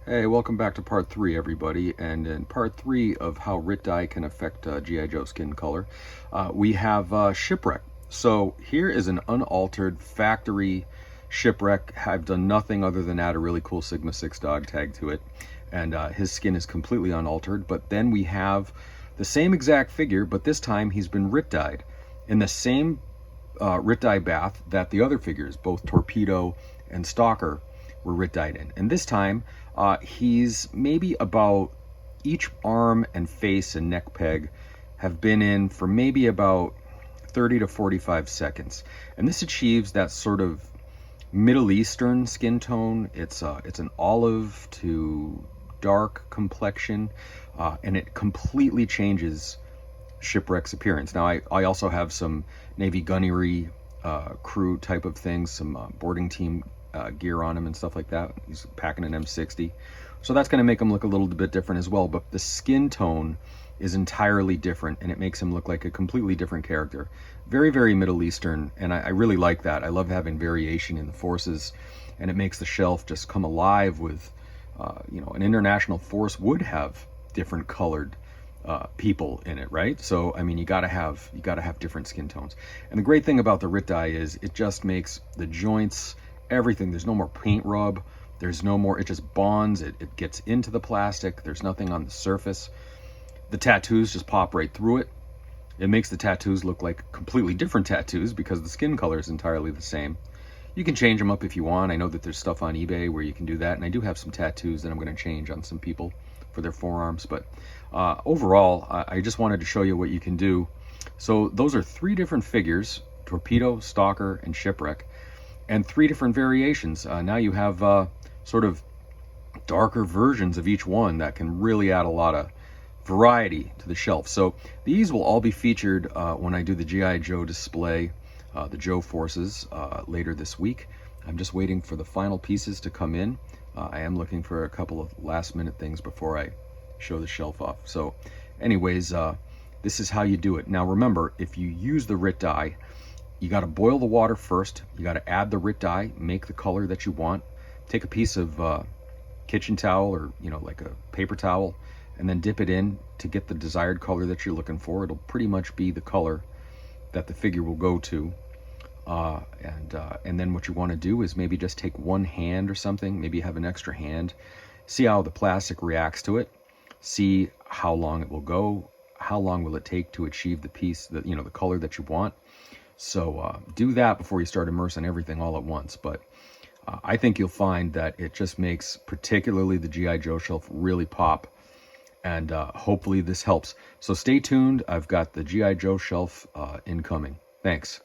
Hey, welcome back to part 3, everybody. And in part 3 of how RIT dye can affect G.I. Joe skin color, we have Shipwreck. So here is an unaltered factory Shipwreck. I've done nothing other than add a really cool Sigma 6 dog tag to it. And his skin is completely unaltered. But then we have the same exact figure, but this time he's been RIT dyed in the same RIT dye bath that the other figures, both Torpedo and Stalker, were RIT dyed in. And this time, he's maybe about each arm and face and neck peg have been in for maybe about 30 to 45 seconds. And this achieves that sort of Middle Eastern skin tone. It's an olive to dark complexion, and it completely changes Shipwreck's appearance. Now, I also have some Navy gunnery crew type of things, some boarding team gear on him and stuff like that. He's packing an M60, so that's going to make him look a little bit different as well. But the skin tone is entirely different, and it makes him look like a completely different character. Very, very Middle Eastern, and I really like that. I love having variation in the forces, and it makes the shelf just come alive with, an international force would have different colored people in it, right? So I mean, you gotta have different skin tones. And the great thing about the RIT dye is it just makes the joints, everything, there's no more paint rub, there's no more, it just bonds, it gets into the plastic, there's nothing on the surface. The tattoos just pop right through it. It makes the tattoos look like completely different tattoos because the skin color is entirely the same. You can change them up if you want. I know that there's stuff on eBay where you can do that, and I do have some tattoos that I'm going to change on some people for their forearms. But overall, I just wanted to show you what you can do. So those are 3 different figures: Torpedo, Stalker, and Shipwreck, and 3 different variations. Now you have sort of darker versions of each one that can really add a lot of variety to the shelf. So these will all be featured when I do the G.I. Joe display, the Joe Forces, later this week. I'm just waiting for the final pieces to come in. I am looking for a couple of last minute things before I show the shelf off. So anyways, this is how you do it. Now remember, if you use the RIT dye, you got to boil the water first. You got to add the RIT dye, make the color that you want. Take a piece of kitchen towel or like a paper towel, and then dip it in to get the desired color that you're looking for. It'll pretty much be the color that the figure will go to. And then what you want to do is maybe just take one hand or something, maybe have an extra hand, see how the plastic reacts to it, see how long it will go, how long will it take to achieve the piece that the color that you want. So do that before you start immersing everything all at once. But I think you'll find that it just makes particularly the G.I. Joe shelf really pop, and hopefully this helps. So stay tuned. I've got the G.I. Joe shelf incoming. Thanks.